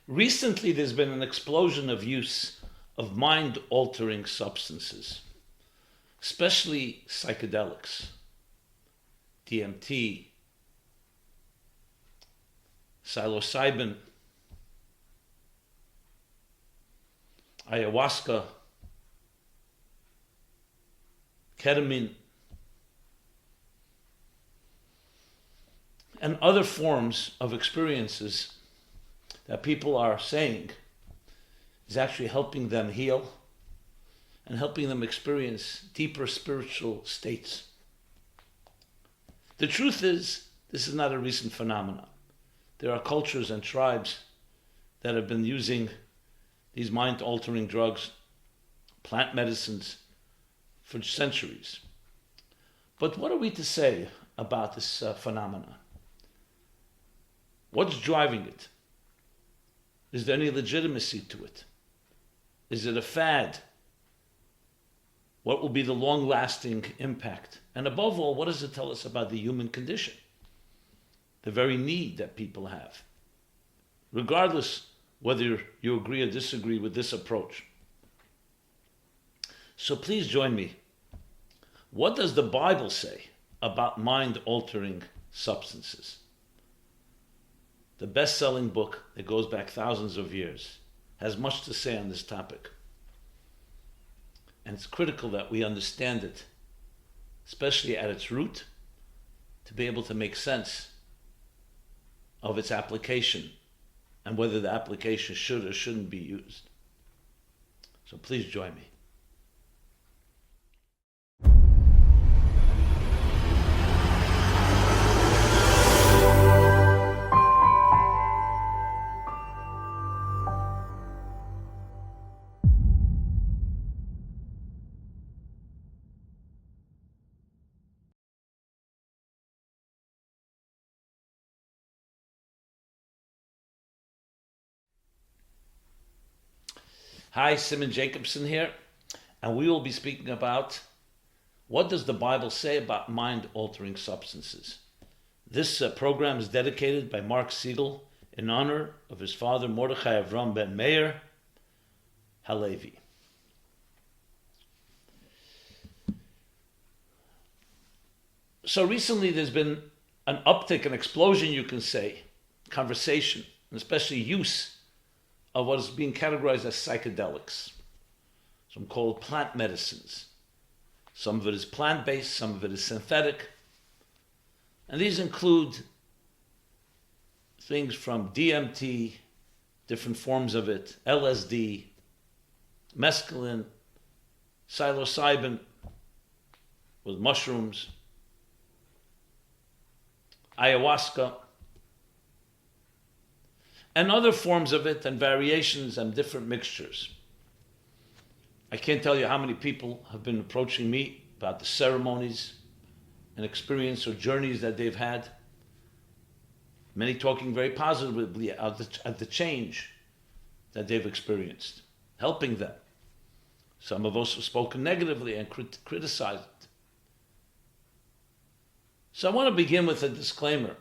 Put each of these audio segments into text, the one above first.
Recently, there's been an explosion of use of mind-altering substances, especially psychedelics, DMT, psilocybin, ayahuasca, ketamine, and other forms of experiences that people are saying is actually helping them heal and helping them experience deeper spiritual states. The truth is, this is not a recent phenomenon. There are cultures and tribes that have been using these mind-altering drugs, plant medicines, for centuries. But what are we to say about this phenomenon? What's driving it? Is there any legitimacy to it? Is it a fad? What will be the long-lasting impact? And above all, what does it tell us about the human condition? The very need that people have. Regardless whether you agree or disagree with this approach. So please join me. What does the Bible say about mind-altering substances? The best-selling book that goes back thousands of years has much to say on this topic. And it's critical that we understand it, especially at its root, to be able to make sense of its application and whether the application should or shouldn't be used. So please join me. Hi, Simon Jacobson here, and we will be speaking about what does the Bible say about mind-altering substances. This program is dedicated by Mark Siegel in honor of his father Mordechai Avram ben Meir Halevi. So recently there's been an uptick, an explosion, you can say, conversation, and especially use of what is being categorized as psychedelics. Some called plant medicines. Some of it is plant-based, some of it is synthetic. And these include things from DMT, different forms of it, LSD, mescaline, psilocybin with mushrooms, ayahuasca, and other forms of it and variations and different mixtures. I can't tell you how many people have been approaching me about the ceremonies and experience or journeys that they've had. Many talking very positively at the change that they've experienced, helping them. Some have also spoken negatively and criticized it. So I want to begin with a disclaimer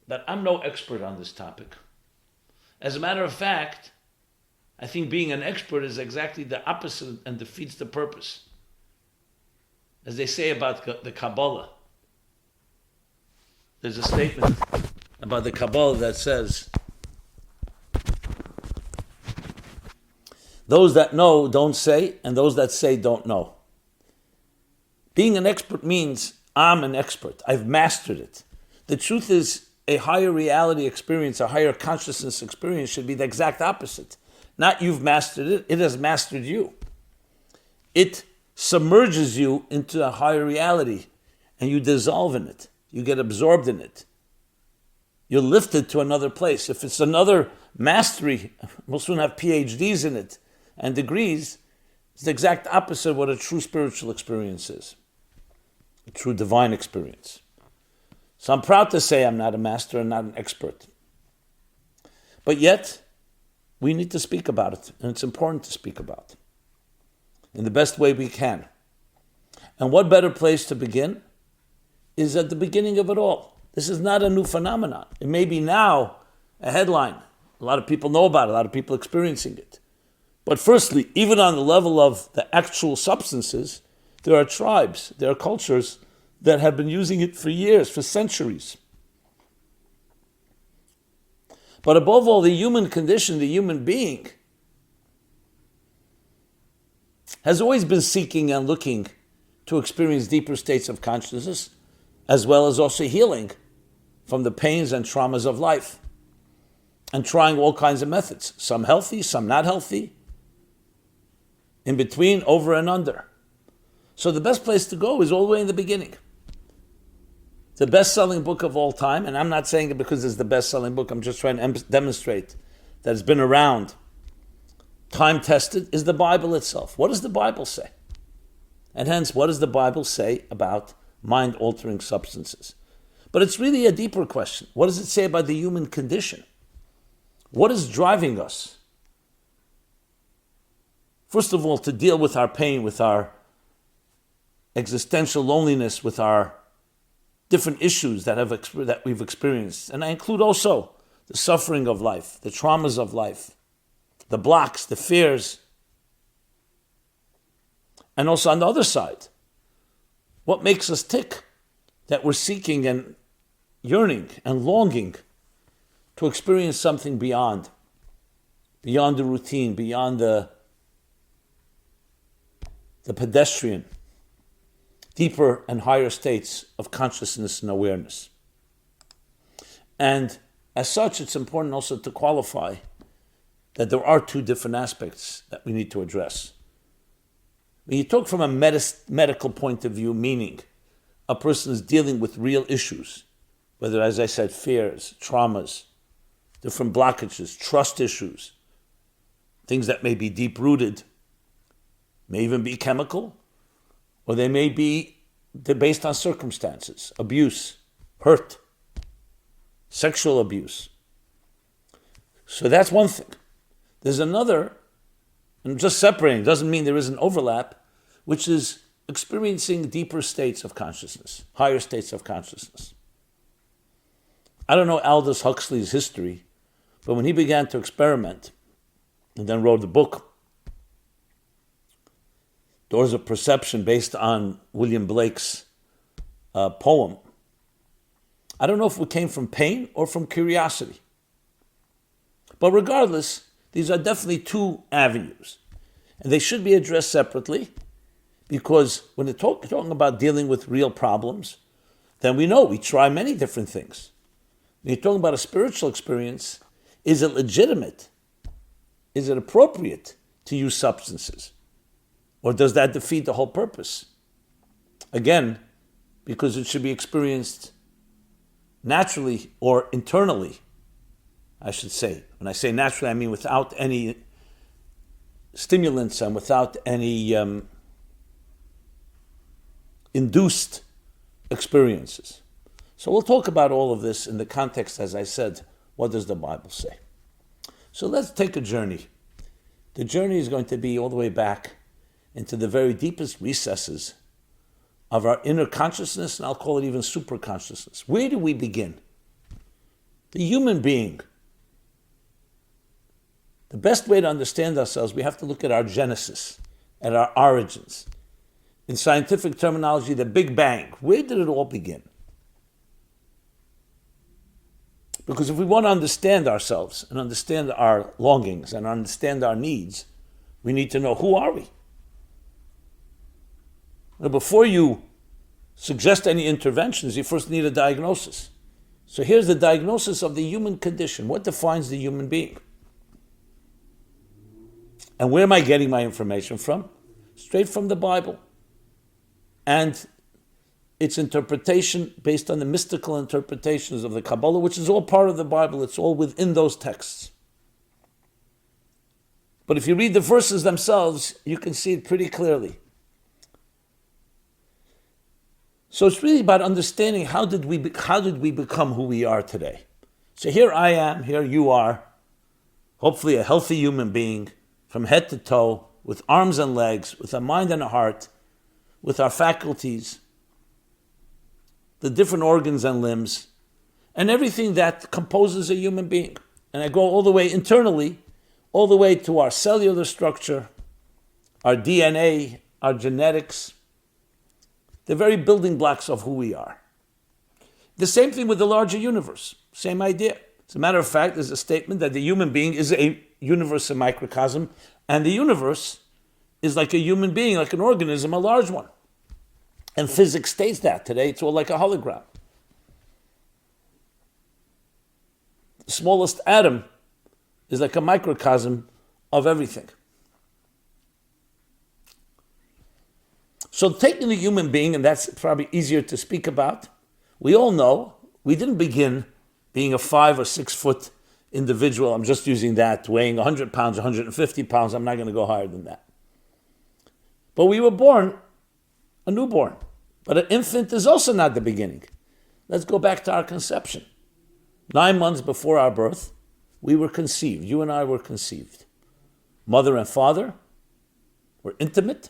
that I'm no expert on this topic. As a matter of fact, I think being an expert is exactly the opposite and defeats the purpose. As they say about the Kabbalah, there's a statement about the Kabbalah that says, those that know don't say, and those that say don't know. Being an expert means I'm an expert. I've mastered it. The truth is, a higher reality experience, a higher consciousness experience should be the exact opposite. Not you've mastered it, it has mastered you. It submerges you into a higher reality and you dissolve in it. You get absorbed in it. You're lifted to another place. If it's another mastery, we'll soon have PhDs in it and degrees. It's the exact opposite of what a true spiritual experience is. A true divine experience. So I'm proud to say I'm not a master and not an expert. But yet, we need to speak about it, and it's important to speak about it in the best way we can. And what better place to begin is at the beginning of it all. This is not a new phenomenon. It may be now a headline A lot of people know about it, a lot of people experiencing it. But firstly, even on the level of the actual substances, there are tribes, there are cultures that have been using it for years, for centuries. But above all, the human condition, the human being, has always been seeking and looking to experience deeper states of consciousness, as well as also healing from the pains and traumas of life, and trying all kinds of methods, some healthy, some not healthy, in between, over and under. So the best place to go is all the way in the beginning. The best-selling book of all time, and I'm not saying it because it's the best-selling book, I'm just trying to demonstrate that it's been around, time-tested, is the Bible itself. What does the Bible say? And hence, what does the Bible say about mind-altering substances? But it's really a deeper question. What does it say about the human condition? What is driving us? First of all, to deal with our pain, with our existential loneliness, with our different issues that we've experienced. And I include also the suffering of life, the traumas of life, the blocks, the fears. And also on the other side, what makes us tick? That we're seeking and yearning and longing to experience something beyond the routine, beyond the pedestrian, deeper and higher states of consciousness and awareness. And as such, it's important also to qualify that there are two different aspects that we need to address. When you talk from a medical point of view, meaning a person is dealing with real issues, whether, as I said, fears, traumas, different blockages, trust issues, things that may be deep-rooted, may even be chemical, or they're based on circumstances, abuse, hurt, sexual abuse. So that's one thing. There's another, and just separating doesn't mean there is an overlap, which is experiencing deeper states of consciousness, higher states of consciousness. I don't know Aldous Huxley's history, but when he began to experiment and then wrote the book, Doors of Perception, based on William Blake's poem, I don't know if it came from pain or from curiosity. But regardless, these are definitely two avenues. And they should be addressed separately, because when they're talking about dealing with real problems, then we try many different things. When you're talking about a spiritual experience, is it legitimate? Is it appropriate to use substances? Or does that defeat the whole purpose? Again, because it should be experienced naturally or internally, I should say. When I say naturally, I mean without any stimulants and without any induced experiences. So we'll talk about all of this in the context, as I said, what does the Bible say? So let's take a journey. The journey is going to be all the way back into the very deepest recesses of our inner consciousness, and I'll call it even super consciousness. Where do we begin? The human being. The best way to understand ourselves, we have to look at our genesis, at our origins. In scientific terminology, the Big Bang. Where did it all begin? Because if we want to understand ourselves and understand our longings and understand our needs, we need to know, who are we? Now, before you suggest any interventions, you first need a diagnosis. So here's the diagnosis of the human condition. What defines the human being? And where am I getting my information from? Straight from the Bible. And its interpretation based on the mystical interpretations of the Kabbalah, which is all part of the Bible. It's all within those texts. But if you read the verses themselves, you can see it pretty clearly. So it's really about understanding how did we become who we are today. So here I am, here you are, hopefully a healthy human being, from head to toe, with arms and legs, with a mind and a heart, with our faculties, the different organs and limbs, and everything that composes a human being. and I go all the way internally, all the way to our cellular structure, our DNA, our genetics, the very building blocks of who we are. The same thing with the larger universe, same idea. As a matter of fact, there's a statement that the human being is a universe, a microcosm, and the universe is like a human being, like an organism, a large one. And physics states that. Today it's all like a hologram. The smallest atom is like a microcosm of everything. So taking the human being, and that's probably easier to speak about, we all know we didn't begin being a 5 or 6 foot individual. I'm just using that, weighing 100 pounds, 150 pounds. I'm not going to go higher than that. But we were born a newborn. But an infant is also not the beginning. Let's go back to our conception. 9 months before our birth, we were conceived. You and I were conceived. Mother and father were intimate.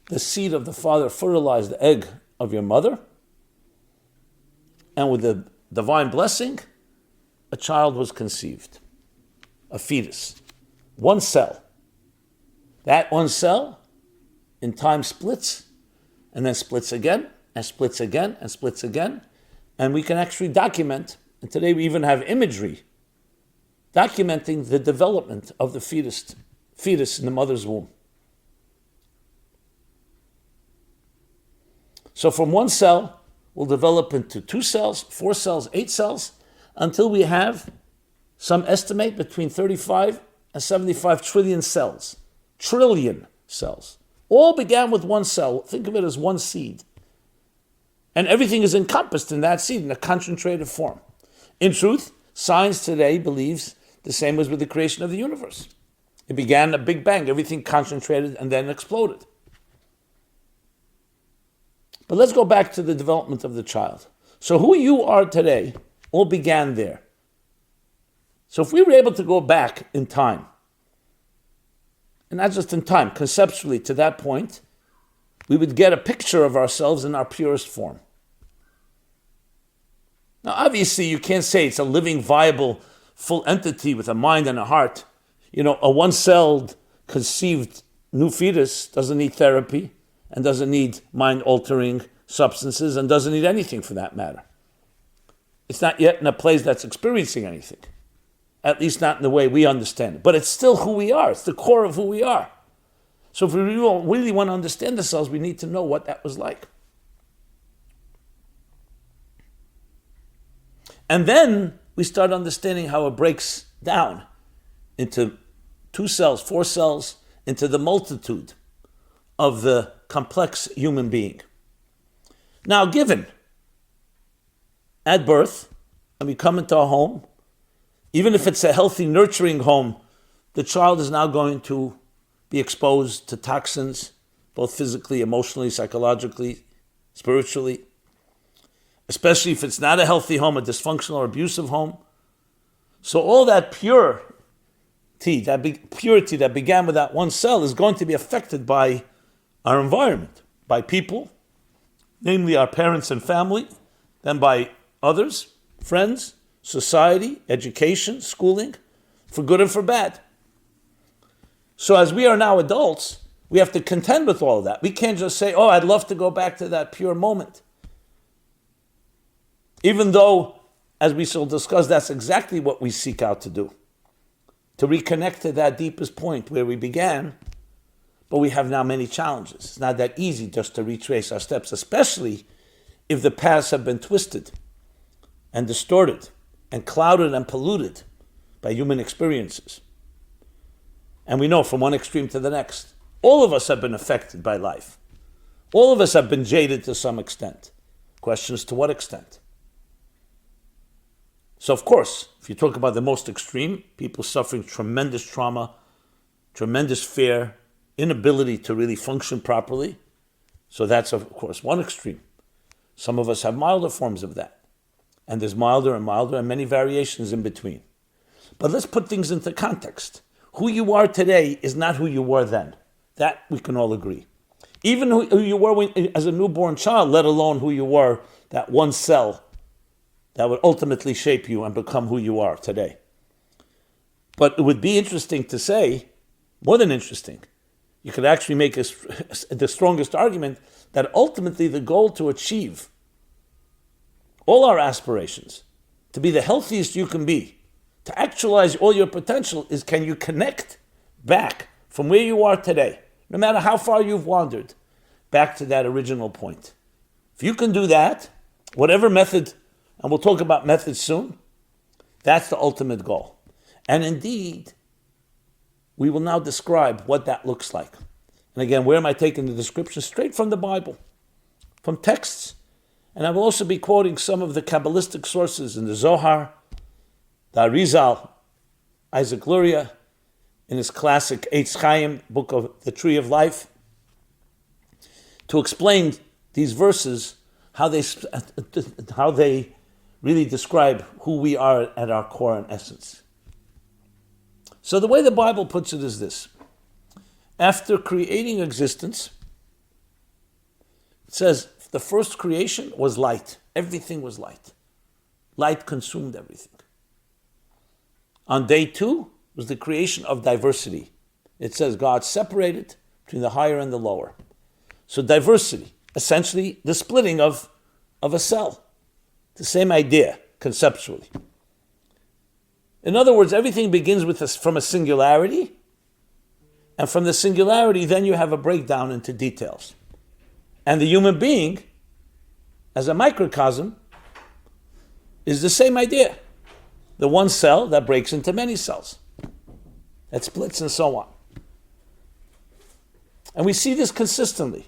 The seed of the father fertilized the egg of your mother. And with the divine blessing, a child was conceived. A fetus. One cell. That one cell in time splits, and then splits again, and splits again, and splits again. And we can actually document, and today we even have imagery, documenting the development of the fetus in the mother's womb. So from one cell, we'll develop into 2 cells, 4 cells, 8 cells, until we have some estimate between 35 and 75 trillion cells. Trillion cells. All began with one cell. Think of it as one seed. And everything is encompassed in that seed in a concentrated form. In truth, science today believes the same as with the creation of the universe. It began a big bang, everything concentrated and then exploded. But let's go back to the development of the child. So who you are today all began there. So if we were able to go back in time, and not just in time, conceptually to that point, we would get a picture of ourselves in our purest form. Now obviously you can't say it's a living, viable, full entity with a mind and a heart. You know, a one-celled, conceived new fetus doesn't need therapy, and doesn't need mind-altering substances, and doesn't need anything for that matter. It's not yet in a place that's experiencing anything, at least not in the way we understand it. But it's still who we are. It's the core of who we are. So if we really want to understand ourselves, we need to know what that was like. And then we start understanding how it breaks down into 2 cells, 4 cells, into the multitude of the complex human being. Now, given at birth, and we come into a home, even if it's a healthy, nurturing home, the child is now going to be exposed to toxins, both physically, emotionally, psychologically, spiritually, especially if it's not a healthy home, a dysfunctional or abusive home. So all that purity that began with that one cell is going to be affected by our environment, by people, namely our parents and family, then by others, friends, society, education, schooling, for good and for bad. So as we are now adults, we have to contend with all of that. We can't just say, oh, I'd love to go back to that pure moment. Even though, as we shall discuss, that's exactly what we seek out to do. To reconnect to that deepest point where we began. But we have now many challenges. It's not that easy just to retrace our steps, especially if the paths have been twisted and distorted and clouded and polluted by human experiences. And we know from one extreme to the next, all of us have been affected by life. All of us have been jaded to some extent. Question is, to what extent? So of course, if you talk about the most extreme, people suffering tremendous trauma, tremendous fear, inability to really function properly. So that's, of course, one extreme. Some of us have milder forms of that. And there's milder and milder and many variations in between. But let's put things into context. Who you are today is not who you were then. That we can all agree. Even who you were as a newborn child, let alone who you were, that one cell that would ultimately shape you and become who you are today. But it would be interesting to say, more than interesting, you could actually make the strongest argument that ultimately the goal to achieve all our aspirations, to be the healthiest you can be, to actualize all your potential, is can you connect back from where you are today, no matter how far you've wandered, back to that original point. If you can do that, whatever method, and we'll talk about methods soon, that's the ultimate goal. And indeed, we will now describe what that looks like. And again, where am I taking the description? Straight from the Bible, from texts. And I will also be quoting some of the Kabbalistic sources in the Zohar, the Arizal, Isaac Luria, in his classic Eitz Chaim, book of the Tree of Life, to explain these verses, how they really describe who we are at our core and essence. So the way the Bible puts it is this. After creating existence, it says the first creation was light. Everything was light. Light consumed everything. On day 2 was the creation of diversity. It says God separated between the higher and the lower. So diversity, essentially the splitting of a cell. The same idea, conceptually. In other words, everything begins from a singularity, and from the singularity, then you have a breakdown into details. And the human being, as a microcosm, is the same idea. The one cell that breaks into many cells, that splits and so on. And we see this consistently.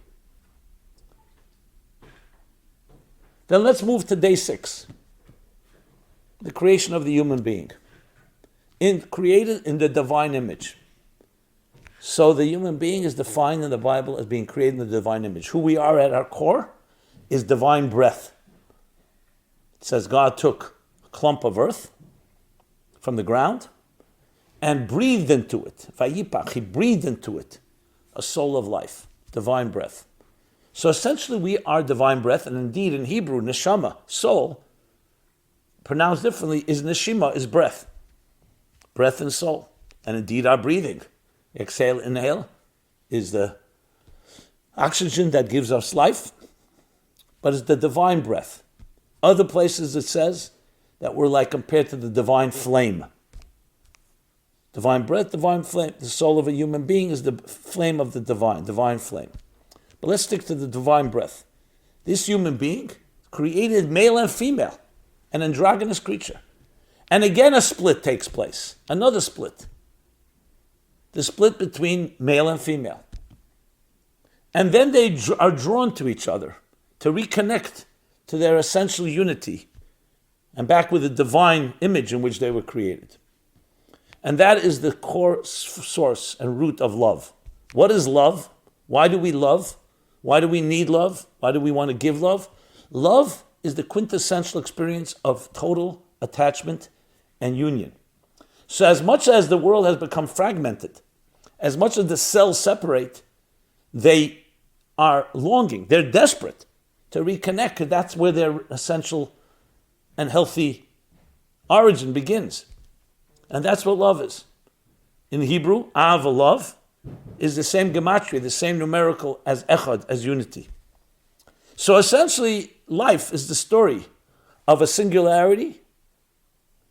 Then let's move to day 6, the creation of the human being. Created in the divine image. So the human being is defined in the Bible as being created in the divine image. Who we are at our core is divine breath. It says God took a clump of earth from the ground and breathed into it. Vayipach, he breathed into it a soul of life, divine breath. So essentially we are divine breath, and indeed in Hebrew, neshama, soul, pronounced differently, is neshima, is breath. Breath and soul. And indeed our breathing, exhale, inhale, is the oxygen that gives us life, but it's the divine breath. Other places it says that we're like compared to the divine flame. Divine breath, divine flame. The soul of a human being is the flame of the divine flame. But let's stick to the divine breath. This human being created male and female, an androgynous creature. And again a split takes place, another split. The split between male and female. And then they are drawn to each other to reconnect to their essential unity and back with the divine image in which they were created. And that is the core source and root of love. What is love? Why do we love? Why do we need love? Why do we want to give love? Love is the quintessential experience of total attachment and union. So as much as the world has become fragmented, as much as the cells separate, they are longing, they're desperate to reconnect, because that's where their essential and healthy origin begins. And that's what love is. In Hebrew, Ahava, love, is the same gematria, the same numerical as echad, as unity. So essentially, life is the story of a singularity,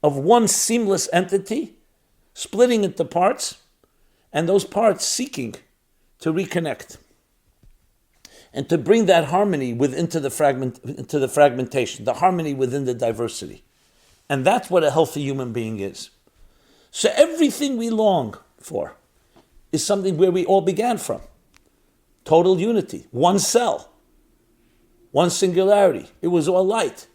of one seamless entity, splitting into parts, and those parts seeking to reconnect and to bring that harmony into the fragmentation, the harmony within the diversity. And that's what a healthy human being is. So everything we long for is something where we all began from. Total unity, one cell, one singularity. It was all light.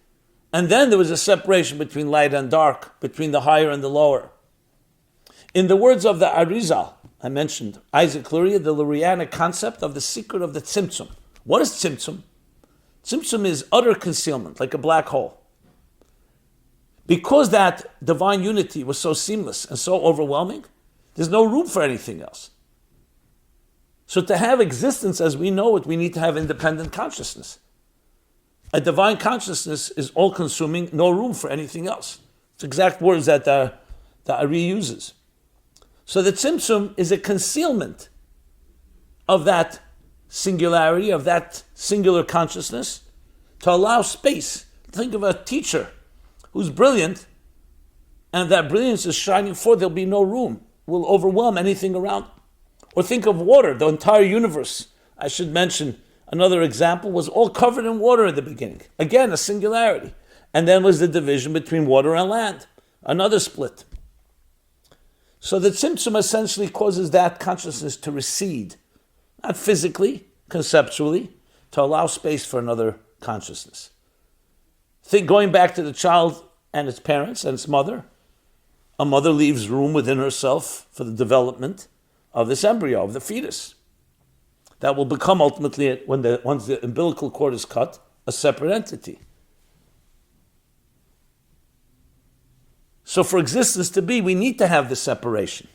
And then there was a separation between light and dark, between the higher and the lower. In the words of the Arizal, I mentioned, Isaac Luria, the Lurianic concept of the secret of the tzimtzum. What is tzimtzum? Tzimtzum is utter concealment, like a black hole. Because that divine unity was so seamless and so overwhelming, there's no room for anything else. So to have existence as we know it, we need to have independent consciousness. A divine consciousness is all-consuming, no room for anything else. It's exact words that the Ari uses. So the tzimtzum is a concealment of that singularity, of that singular consciousness, to allow space. Think of a teacher who's brilliant, and if that brilliance is shining forth, there'll be no room. Will overwhelm anything around. Or think of water, the entire universe. I should mention another example was all covered in water at the beginning. Again, a singularity. And then was the division between water and land, another split. So the tzimtzum essentially causes that consciousness to recede, not physically, conceptually, to allow space for another consciousness. Think going back to the child and its parents and its mother. A mother leaves room within herself for the development of this embryo, of the fetus. That will become ultimately, once the umbilical cord is cut, a separate entity. So for existence to be, we need to have the separation.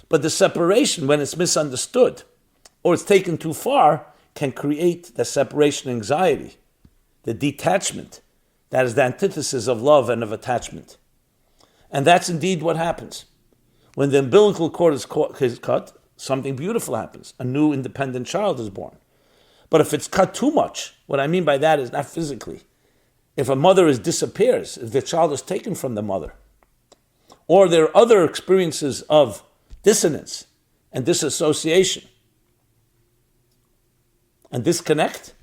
But the separation, when it's misunderstood, or it's taken too far, can create the separation anxiety, the detachment. That is the antithesis of love and of attachment. And that's indeed what happens. When the umbilical cord is cut, something beautiful happens. A new independent child is born. But if it's cut too much, what I mean by that is not physically. If a mother disappears, if the child is taken from the mother, or there are other experiences of dissonance and disassociation and disconnect,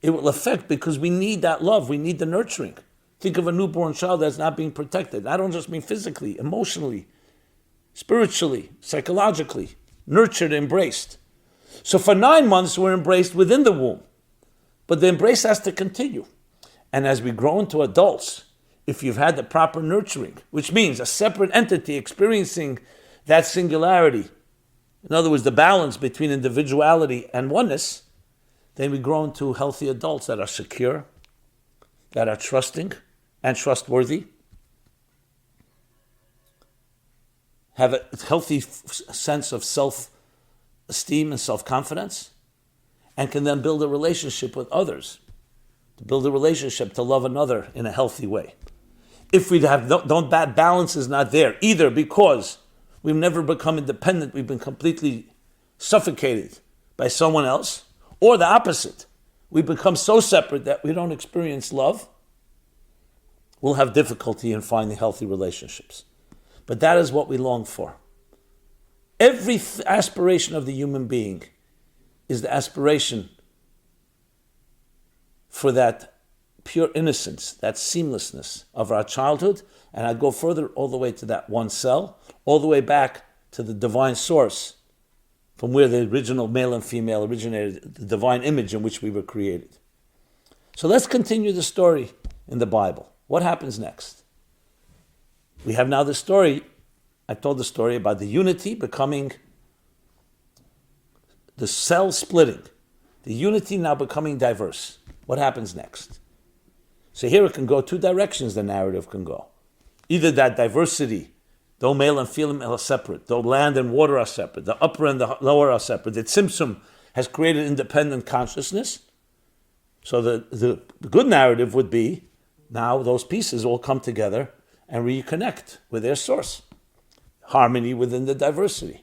it will affect, because we need that love, we need the nurturing. Think of a newborn child that's not being protected. I don't just mean physically, emotionally, spiritually, psychologically, nurtured, embraced. So for 9 months, we're embraced within the womb. But the embrace has to continue. And as we grow into adults, if you've had the proper nurturing, which means a separate entity experiencing that singularity, in other words, the balance between individuality and oneness, then we grow into healthy adults that are secure, that are trusting and trustworthy, have a healthy sense of self-esteem and self-confidence, and can then build a relationship with others, to build a relationship to love another in a healthy way. If we have that balance is not there, either because we've never become independent, we've been completely suffocated by someone else, or the opposite, we become so separate that we don't experience love, we'll have difficulty in finding healthy relationships. But that is what we long for. Every aspiration of the human being is the aspiration for that pure innocence, that seamlessness of our childhood, and I go further all the way to that one cell, all the way back to the divine source, from where the original male and female originated, the divine image in which we were created. So let's continue the story in the Bible. What happens next? We have now the story, I told the story about the unity becoming, the cell splitting, the unity now becoming diverse. What happens next? So here it can go two directions, the narrative can go. Either that diversity, though male and female are separate, though land and water are separate, the upper and the lower are separate, the tzimtzum has created independent consciousness. So the good narrative would be, now those pieces all come together and reconnect with their source. Harmony within the diversity.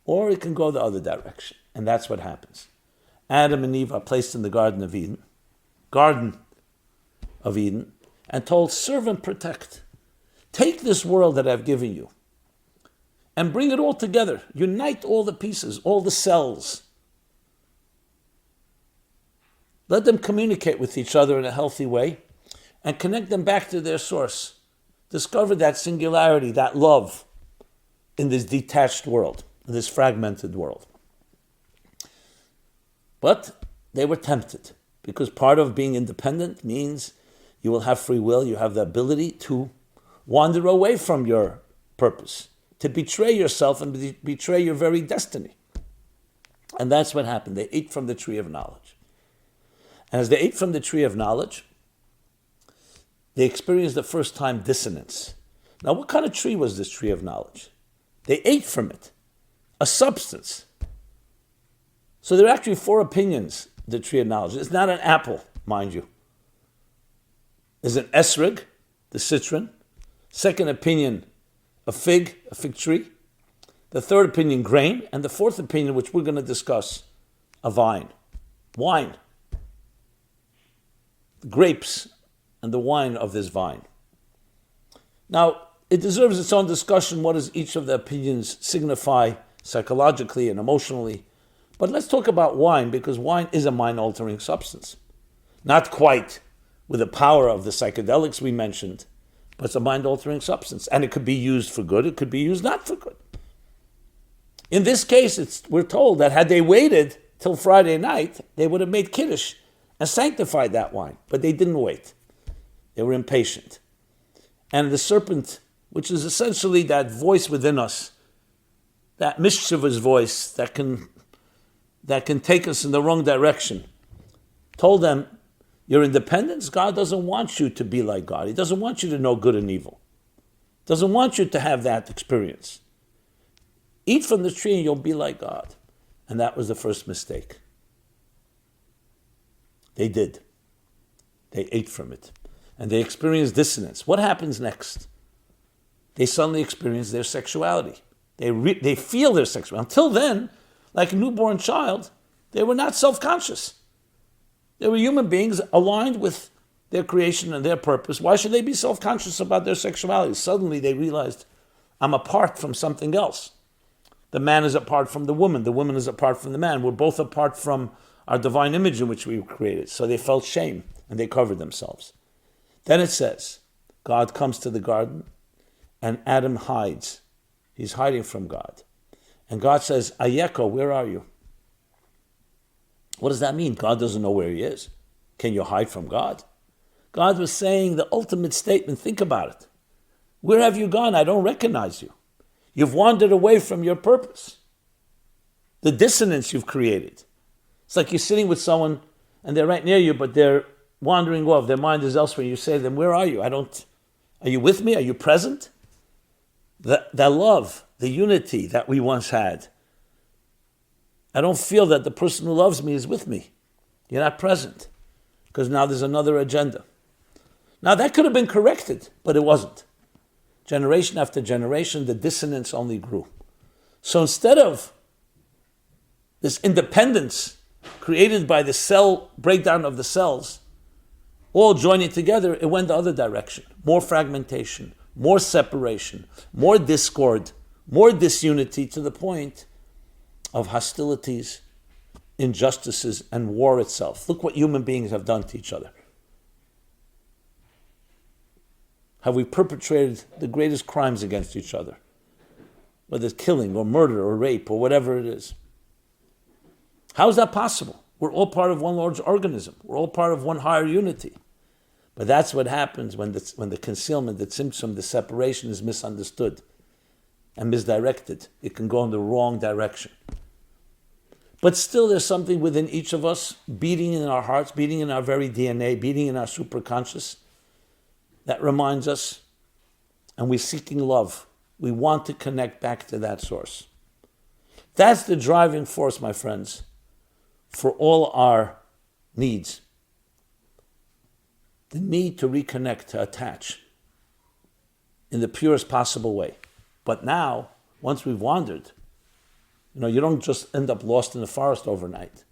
Or it can go the other direction. And that's what happens. Adam and Eve are placed in the Garden of Eden, and told, serve and protect. Take this world that I've given you and bring it all together. Unite all the pieces, all the cells. Let them communicate with each other in a healthy way and connect them back to their source. Discover that singularity, that love in this detached world, in this fragmented world. But they were tempted, because part of being independent means you will have free will, you have the ability to wander away from your purpose, to betray yourself and betray your very destiny. And that's what happened. They ate from the tree of knowledge. And as they ate from the tree of knowledge, they experienced the first time dissonance. Now, what kind of tree was this tree of knowledge? They ate from it, a substance. So there are actually 4 opinions, the tree of knowledge. It's not an apple, mind you. There's an esrog, the citron. Second opinion, a fig tree. The third opinion, grain. And the fourth opinion, which we're going to discuss, a vine. Wine. The grapes and the wine of this vine. Now, it deserves its own discussion. What does each of the opinions signify psychologically and emotionally? But let's talk about wine, because wine is a mind-altering substance. Not quite with the power of the psychedelics we mentioned, but it's a mind-altering substance. And it could be used for good, it could be used not for good. In this case, we're told that had they waited till Friday night, they would have made Kiddush and sanctified that wine. But they didn't wait. They were impatient. And the serpent, which is essentially that voice within us, that mischievous voice that can take us in the wrong direction, told them, your independence, God doesn't want you to be like God. He doesn't want you to know good and evil. He doesn't want you to have that experience. Eat from the tree and you'll be like God. And that was the first mistake. They did. They ate from it. And they experienced dissonance. What happens next? They suddenly experience their sexuality. They feel their sexuality. Until then, like a newborn child, they were not self-conscious. They were human beings aligned with their creation and their purpose. Why should they be self-conscious about their sexuality? Suddenly they realized, I'm apart from something else. The man is apart from the woman is apart from the man. We're both apart from our divine image in which we were created. So they felt shame and they covered themselves. Then it says, God comes to the garden and Adam hides. He's hiding from God. And God says, Ayeko, where are you? What does that mean? God doesn't know where he is. Can you hide from God? God was saying the ultimate statement. Think about it. Where have you gone? I don't recognize you. You've wandered away from your purpose. The dissonance you've created. It's like you're sitting with someone and they're right near you, but they're wandering off. Their mind is elsewhere. You say to them, where are you? Are you with me? Are you present? The love, the unity that we once had. I don't feel that the person who loves me is with me. You're not present. Because now there's another agenda. Now that could have been corrected, but it wasn't. Generation after generation, the dissonance only grew. So instead of this independence created by the cell breakdown of the cells, all joining together, it went the other direction. More fragmentation, more separation, more discord, more disunity, to the point of hostilities, injustices, and war itself. Look what human beings have done to each other. Have we perpetrated the greatest crimes against each other? Whether it's killing or murder or rape or whatever it is. How is that possible? We're all part of one large organism. We're all part of one higher unity. But that's what happens when the concealment, the tzimtzum, the separation is misunderstood and misdirected. It can go in the wrong direction. But still there's something within each of us, beating in our hearts, beating in our very DNA, beating in our superconscious, that reminds us, and we're seeking love. We want to connect back to that source. That's the driving force, my friends, for all our needs. The need to reconnect, to attach in the purest possible way. But now, once we've wandered, you don't just end up lost in the forest overnight.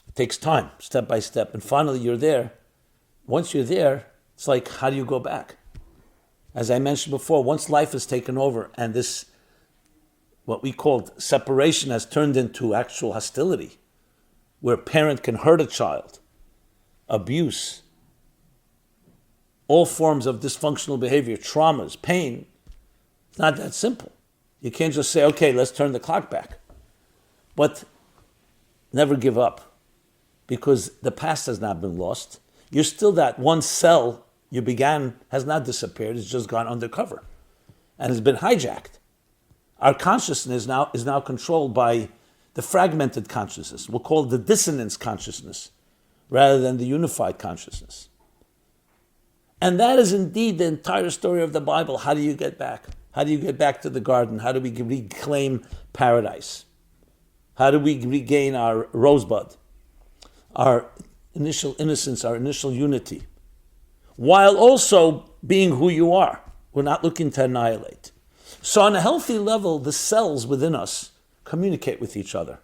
It takes time, step by step, and finally you're there. Once you're there, it's like, how do you go back? As I mentioned before, once life is taken over and this, what we called separation, has turned into actual hostility, where a parent can hurt a child, abuse, all forms of dysfunctional behavior, traumas, pain, it's not that simple. You can't just say, okay, let's turn the clock back. But never give up, because the past has not been lost. You're still that one cell you began has not disappeared, it's just gone undercover and has been hijacked. Our consciousness is now controlled by the fragmented consciousness. We'll call it the dissonance consciousness rather than the unified consciousness. And that is indeed the entire story of the Bible. How do you get back? How do you get back to the garden? How do we reclaim paradise? How do we regain our rosebud, our initial innocence, our initial unity, while also being who you are? We're not looking to annihilate. So on a healthy level, the cells within us communicate with each other.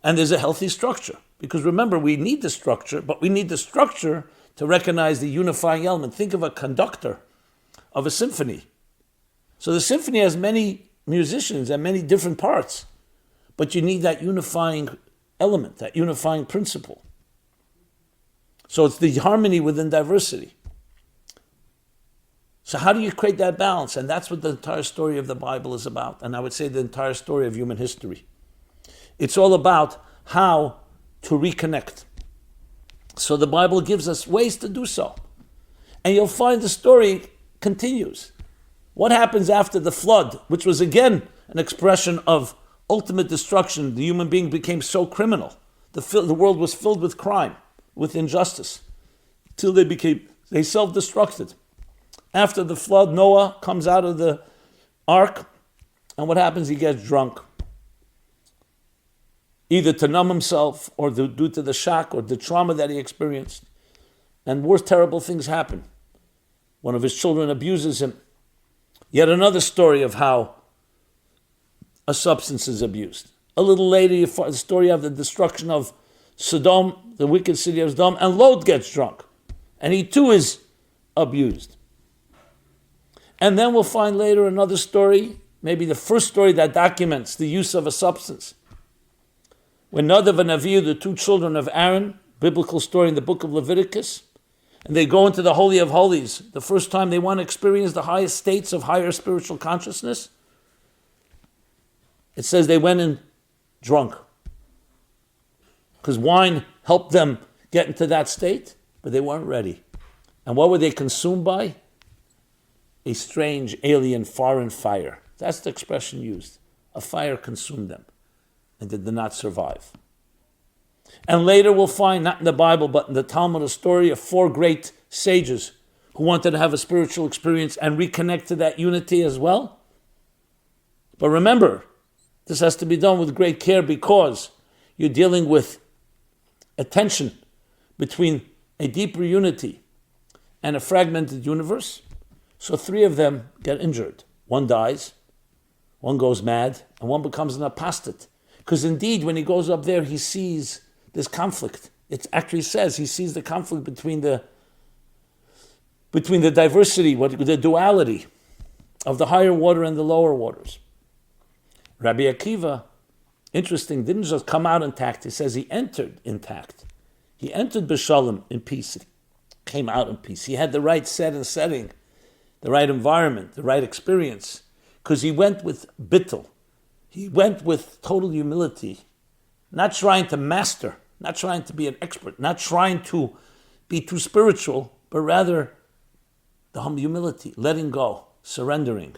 And there's a healthy structure. Because remember, we need the structure, but we need the structure to recognize the unifying element. Think of a conductor of a symphony. So the symphony has many musicians and many different parts, but you need that unifying element, that unifying principle. So it's the harmony within diversity. So how do you create that balance? And that's what the entire story of the Bible is about. And I would say the entire story of human history. It's all about how to reconnect. So the Bible gives us ways to do so. And you'll find the story continues. What happens after the flood, which was again an expression of ultimate destruction? The human being became so criminal. The world was filled with crime, with injustice, till they self-destructed. After the flood, Noah comes out of the ark, and what happens? He gets drunk. Either to numb himself, or due to the shock or the trauma that he experienced. And worse terrible things happen. One of his children abuses him. Yet another story of how a substance is abused. A little later, you find the story of the destruction of Sodom, the wicked city of Sodom, and Lot gets drunk. And he too is abused. And then we'll find later another story, maybe the first story that documents the use of a substance. When Nadav and Avihu, the two children of Aaron, biblical story in the book of Leviticus, and they go into the Holy of Holies, the first time they want to experience the highest states of higher spiritual consciousness, it says they went in drunk. Because wine helped them get into that state, but they weren't ready. And what were they consumed by? A strange, alien, foreign fire. That's the expression used. A fire consumed them, and they did not survive. And later we'll find, not in the Bible, but in the Talmud, a story of 4 great sages who wanted to have a spiritual experience and reconnect to that unity as well. But remember, this has to be done with great care because you're dealing with a tension between a deeper unity and a fragmented universe. So 3 of them get injured. One dies, one goes mad, and one becomes an apostate. Because indeed, when he goes up there, he sees this conflict. It actually says he sees the conflict between the diversity, the duality of the higher water and the lower waters. Rabbi Akiva, interesting, didn't just come out intact. He says he entered intact. He entered B'Shalom in peace. He came out in peace. He had the right set and setting, the right environment, the right experience, because he went with bittul. He went with total humility, not trying to master, not trying to be an expert, not trying to be too spiritual, but rather the humble humility, letting go, surrendering,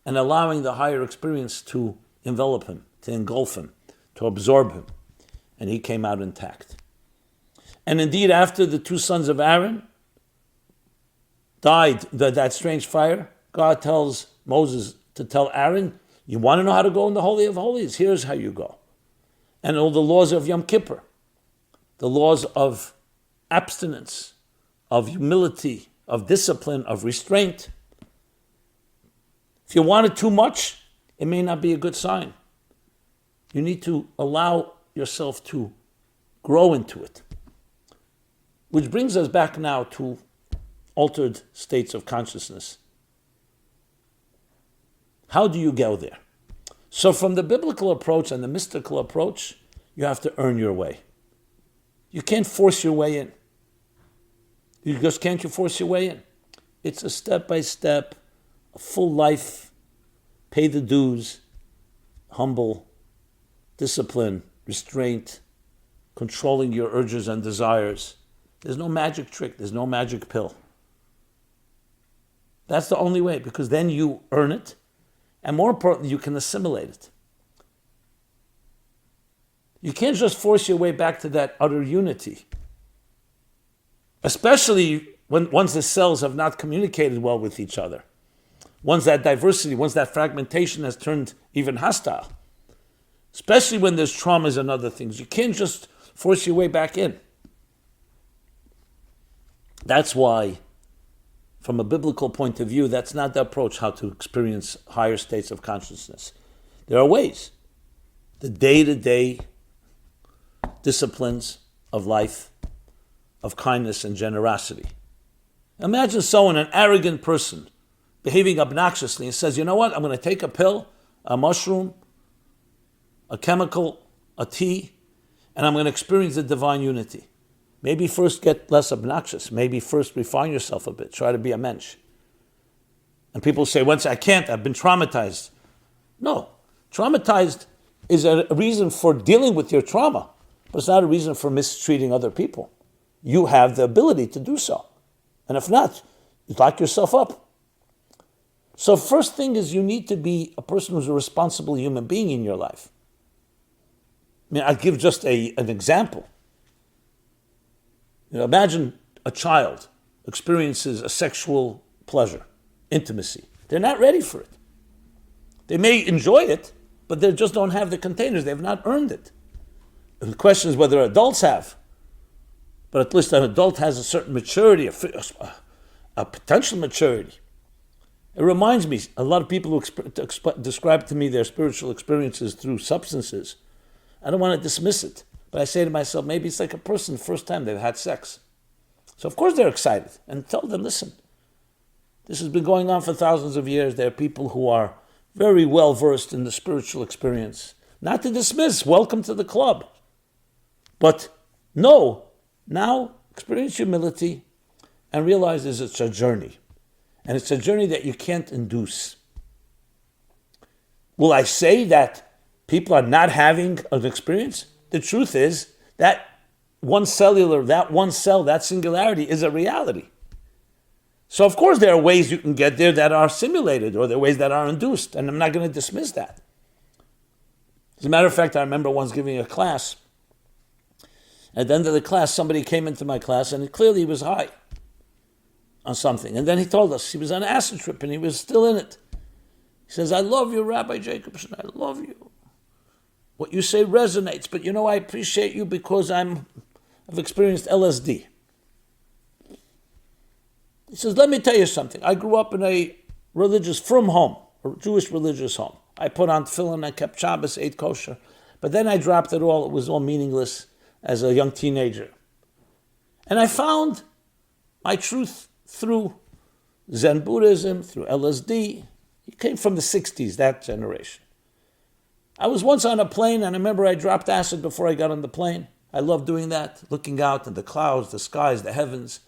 and allowing the higher experience to envelop him, to engulf him, to absorb him. And he came out intact. And indeed, after the 2 sons of Aaron died, that strange fire, God tells Moses to tell Aaron, you want to know how to go in the Holy of Holies? Here's how you go. And all the laws of Yom Kippur, the laws of abstinence, of humility, of discipline, of restraint. If you want it too much, it may not be a good sign. You need to allow yourself to grow into it. Which brings us back now to altered states of consciousness. How do you go there? So from the biblical approach and the mystical approach, you have to earn your way. You can't force your way in. You just can't force your way in. It's a step-by-step, a full life, pay the dues, humble, discipline, restraint, controlling your urges and desires. There's no magic trick. There's no magic pill. That's the only way, because then you earn it, and more importantly, you can assimilate it. You can't just force your way back to that utter unity, especially once the cells have not communicated well with each other. Once that diversity, once that fragmentation has turned even hostile, especially when there's traumas and other things. You can't just force your way back in. That's why from a biblical point of view, that's not the approach how to experience higher states of consciousness. There are ways. The day-to-day disciplines of life, of kindness and generosity. Imagine someone, an arrogant person, behaving obnoxiously and says, you know what, I'm going to take a pill, a mushroom, a chemical, a tea, and I'm going to experience the divine unity. Maybe first get less obnoxious. Maybe first refine yourself a bit. Try to be a mensch. And people say, once I can't, I've been traumatized. No. Traumatized is a reason for dealing with your trauma, but it's not a reason for mistreating other people. You have the ability to do so. And if not, you lock yourself up. So first thing is you need to be a person who's a responsible human being in your life. I mean, I'll give just an example. Imagine a child experiences a sexual pleasure, intimacy. They're not ready for it. They may enjoy it, but they just don't have the containers. They have not earned it. The question is whether adults have. But at least an adult has a certain maturity, a potential maturity. It reminds me, a lot of people who describe to me their spiritual experiences through substances, I don't want to dismiss it. But I say to myself, maybe it's like a person the first time they've had sex. So of course they're excited. And tell them, listen, this has been going on for thousands of years. There are people who are very well versed in the spiritual experience. Not to dismiss, welcome to the club. But no, now experience humility and realize it's a journey. And it's a journey that you can't induce. Will I say that people are not having an experience? The truth is that one cell, that singularity is a reality. So of course there are ways you can get there that are simulated, or there are ways that are induced, and I'm not going to dismiss that. As a matter of fact, I remember once giving a class. At the end of the class, somebody came into my class, and clearly he was high on something. And then he told us he was on an acid trip, and he was still in it. He says, I love you, Rabbi Jacobson, I love you. What you say resonates, but I appreciate you because I've experienced LSD. He says, let me tell you something. I grew up in a home, a Jewish religious home. I put on tefillin, I kept Shabbos, ate kosher. But then I dropped it all. It was all meaningless as a young teenager. And I found my truth through Zen Buddhism, through LSD. It came from the 60s, that generation. I was once on a plane, and I remember I dropped acid before I got on the plane. I love doing that, looking out at the clouds, the skies, the heavens,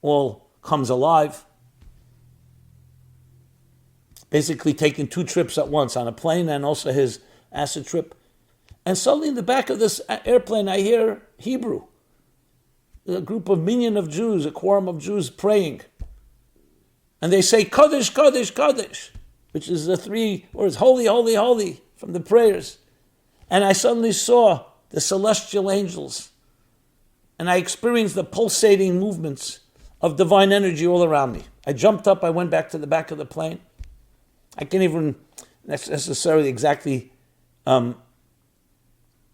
all comes alive. Basically taking 2 trips at once, on a plane and also his acid trip. And suddenly in the back of this airplane, I hear Hebrew. A group of minyan of Jews, a quorum of Jews praying. And they say, Kodesh, Kodesh, Kodesh, which is the 3 words, holy, holy, holy, from the prayers. And I suddenly saw the celestial angels. And I experienced the pulsating movements of divine energy all around me. I jumped up, I went back to the back of the plane. I can't even necessarily exactly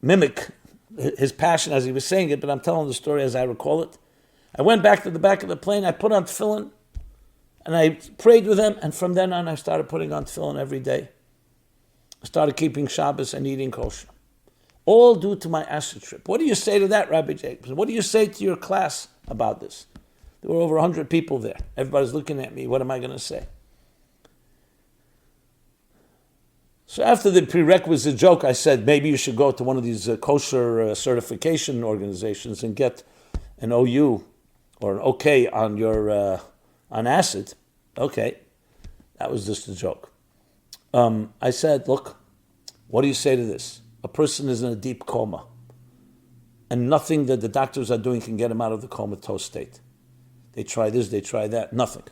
mimic his passion as he was saying it, but I'm telling the story as I recall it. I went back to the back of the plane, I put on tefillin, and I prayed with him, and from then on I started putting on tefillin every day. I started keeping Shabbos and eating kosher. All due to my acid trip. What do you say to that, Rabbi Jacobson? What do you say to your class about this? There were over 100 people there. Everybody's looking at me. What am I going to say? So after the prerequisite joke, I said, maybe you should go to one of these kosher certification organizations and get an OU or an OK on your on acid. Okay, that was just a joke. I said, look, what do you say to this? A person is in a deep coma, and nothing that the doctors are doing can get him out of the comatose state. They try this, they try that, nothing.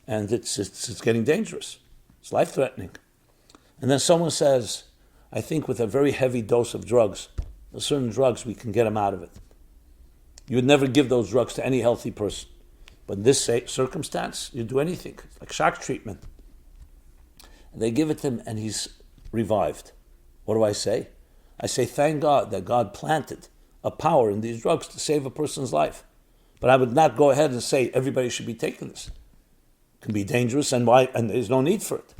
And it's getting dangerous. It's life-threatening. And then someone says, I think with a very heavy dose of drugs, certain drugs, we can get him out of it. You would never give those drugs to any healthy person. But in this circumstance, you do anything, like shock treatment. And they give it to him, and he's revived. What do I say? I say, thank God that God planted a power in these drugs to save a person's life. But I would not go ahead and say everybody should be taking this. can be dangerous, and there's no need for it.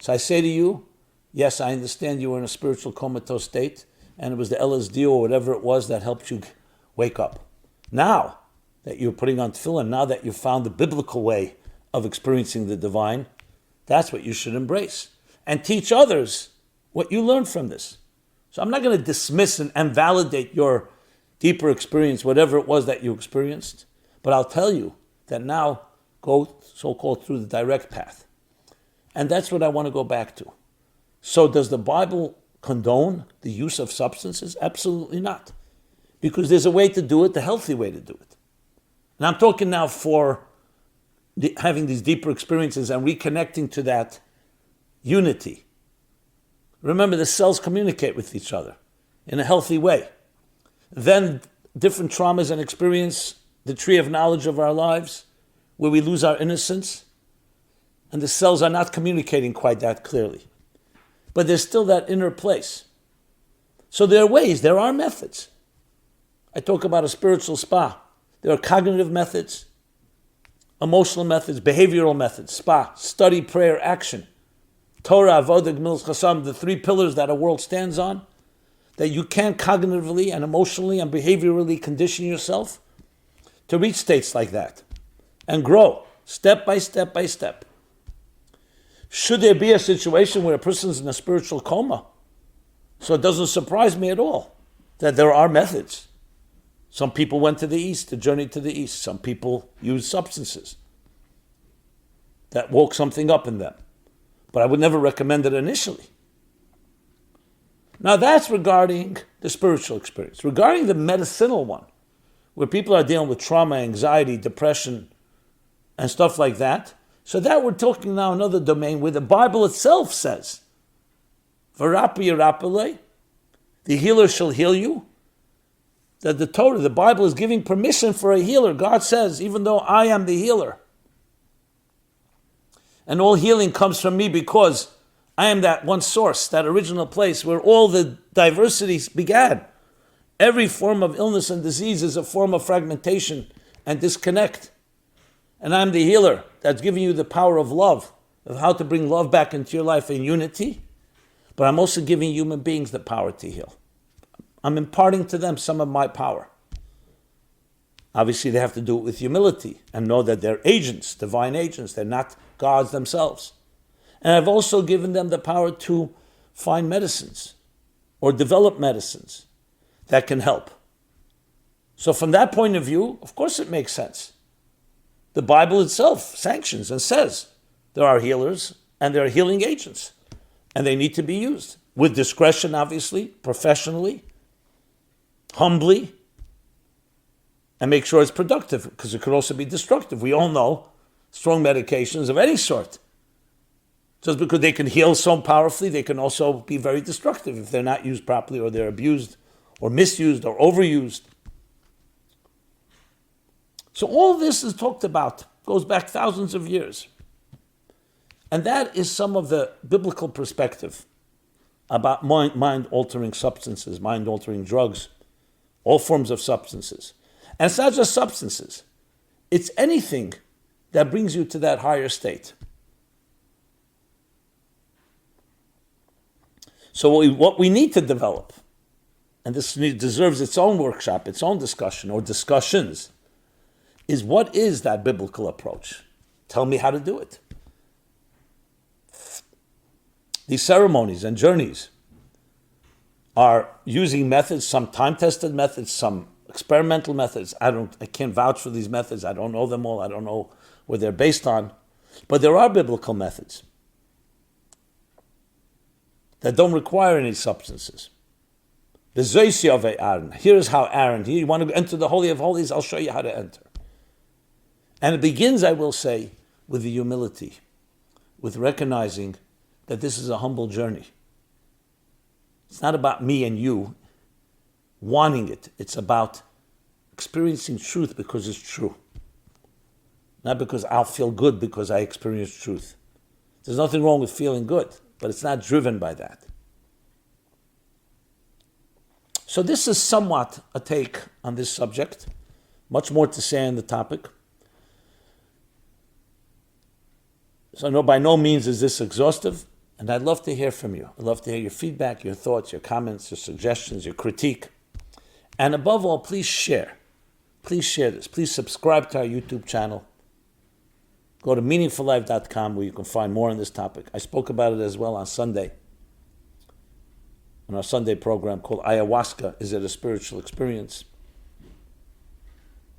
So I say to you, yes, I understand you were in a spiritual comatose state, and it was the LSD or whatever it was that helped you wake up. Now that you're putting on tefillin, now that you've found the biblical way of experiencing the divine, that's what you should embrace. And teach others what you learned from this. So I'm not going to dismiss and validate your deeper experience, whatever it was that you experienced, but I'll tell you that now go so-called through the direct path. And that's what I want to go back to. So does the Bible condone the use of substances? Absolutely not. Because there's a way to do it, the healthy way to do it. And I'm talking now for having these deeper experiences and reconnecting to that unity. Remember, the cells communicate with each other in a healthy way. Then different traumas and experience the tree of knowledge of our lives, where we lose our innocence, and the cells are not communicating quite that clearly. But there's still that inner place. So there are ways, there are methods. I talk about a spiritual spa. There are cognitive methods, emotional methods, behavioral methods, spa, study, prayer, action. Torah, Avodah, Gemilas Chasam, the three pillars that a world stands on, that you can cognitively and emotionally and behaviorally condition yourself to reach states like that and grow step by step by step. Should there be a situation where a person's in a spiritual coma, so it doesn't surprise me at all that there are methods. Some people went to the east, to journey to the east. Some people used substances that woke something up in them. But I would never recommend it initially. Now that's regarding the spiritual experience. Regarding the medicinal one, where people are dealing with trauma, anxiety, depression, and stuff like that, so that we're talking now another domain where the Bible itself says, V'rapi yarapele, the healer shall heal you. That the Torah, the Bible is giving permission for a healer. God says, even though I am the healer, and all healing comes from me because I am that one source, that original place where all the diversities began. Every form of illness and disease is a form of fragmentation and disconnect. And I'm the healer that's giving you the power of love, of how to bring love back into your life in unity. But I'm also giving human beings the power to heal. I'm imparting to them some of my power. Obviously, they have to do it with humility and know that they're agents, divine agents. They're not gods themselves. And I've also given them the power to find medicines or develop medicines that can help. So from that point of view, of course it makes sense. The Bible itself sanctions and says there are healers and there are healing agents, and they need to be used with discretion, obviously, professionally, humbly, and make sure it's productive, because it could also be destructive. We all know strong medications of any sort, just because they can heal so powerfully, they can also be very destructive if they're not used properly, or they're abused or misused or overused. So all this is talked about, goes back thousands of years. And that is some of the biblical perspective about mind-altering substances, mind-altering drugs, all forms of substances. And it's not just substances. It's anything that brings you to that higher state. So what we need to develop, and this deserves its own workshop, its own discussion, or discussions, is what is that biblical approach? Tell me how to do it. These ceremonies and journeys are using methods, some time-tested methods, some experimental methods. I can't vouch for these methods. I don't know them all. I don't know what they're based on. But there are biblical methods that don't require any substances. The Zoysi of Aaron. Here's how Aaron, you want to enter the Holy of Holies, I'll show you how to enter. And it begins, I will say, with the humility, with recognizing that this is a humble journey. It's not about me and you wanting it. It's about experiencing truth because it's true. Not because I'll feel good because I experience truth. There's nothing wrong with feeling good, but it's not driven by that. So this is somewhat a take on this subject. Much more to say on the topic. So no, by no means is this exhaustive, and I'd love to hear from you. I'd love to hear your feedback, your thoughts, your comments, your suggestions, your critique. And above all, please share. Please share this. Please subscribe to our YouTube channel. Go to meaningfullife.com where you can find more on this topic. I spoke about it as well on Sunday, on our Sunday program called Ayahuasca, Is It a Spiritual Experience?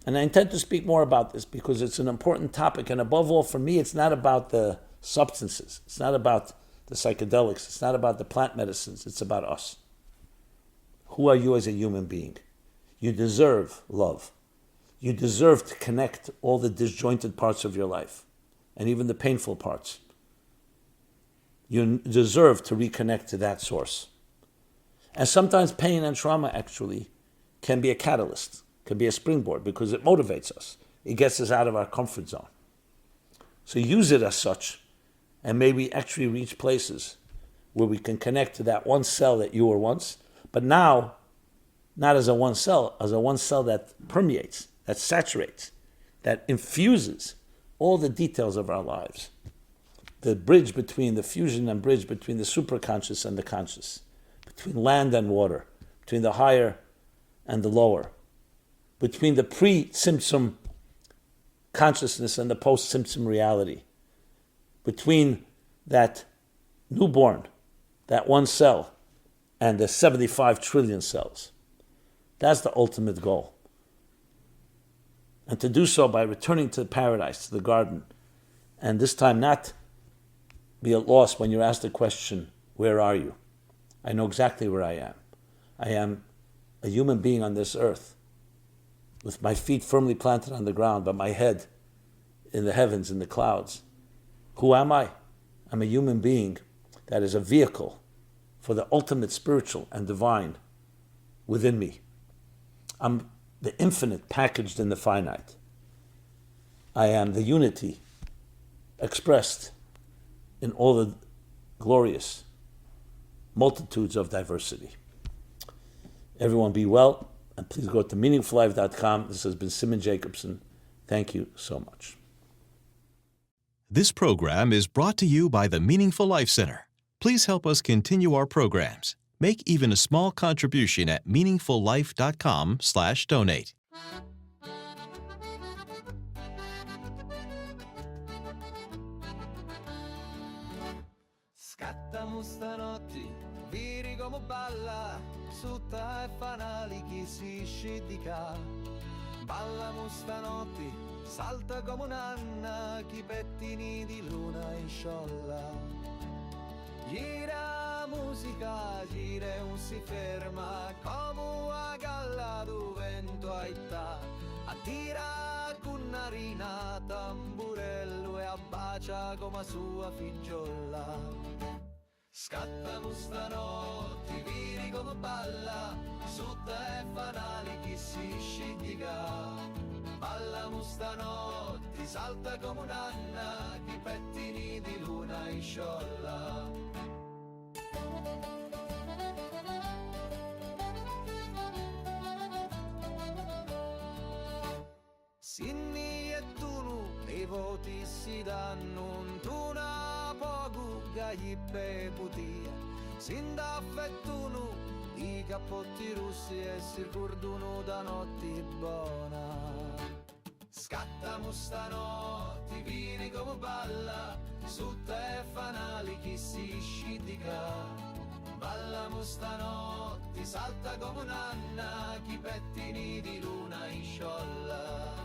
And I intend to speak more about this because it's an important topic. And above all, for me, it's not about the substances. It's not about the psychedelics. It's not about the plant medicines. It's about us. Who are you as a human being? You deserve love. You deserve to connect all the disjointed parts of your life, and even the painful parts. You deserve to reconnect to that source. And sometimes pain and trauma actually can be a catalyst, can be a springboard, because it motivates us. It gets us out of our comfort zone. So use it as such, and maybe actually reach places where we can connect to that one cell that you were once, but now, not as a one cell that permeates, that saturates, that infuses all the details of our lives. The bridge between the fusion and bridge between the superconscious and the conscious, between land and water, between the higher and the lower, between the pre-symptom consciousness and the post-symptom reality, between that newborn, that one cell, and the 75 trillion cells. That's the ultimate goal. And to do so by returning to paradise, to the garden, and this time not be at loss when you're asked the question, where are you? I know exactly where I am. I am a human being on this earth, with my feet firmly planted on the ground, but my head in the heavens, in the clouds. Who am I? I'm a human being that is a vehicle for the ultimate spiritual and divine within me. I'm the infinite packaged in the finite. I am the unity expressed in all the glorious multitudes of diversity. Everyone be well, and please go to meaningfullife.com. This has been Simon Jacobson. Thank you so much. This program is brought to you by the Meaningful Life Center. Please help us continue our programs. Make even a small contribution at meaningfullife.com/donate. Scattamo stanotte, viri come balla, sutta e fanali chi si scidica. Ballamo stanotte, salta come un'anna, chi pettini di luna in sciolla. Gira musica, gira e non si ferma, come una galla do vento aita. Attira con narina, tamburello e abbacia come sua figliola. Scattamo stanotte, viri come balla, sotto e fanali chi si scidica. Ballamo stanotte, salta come un'anna, chi pettini di luna in sciolla. Sinni e tunu, i voti si danno, tu na poco gli peputia. Sinda fettunu, i cappotti russi e si ricordano da notti buona. Scattamo stanotte, vini come balla, sotto e fanali chi si scidica. Ballamo stanotte, salta come un'anna, chi pettini di luna in sciolla.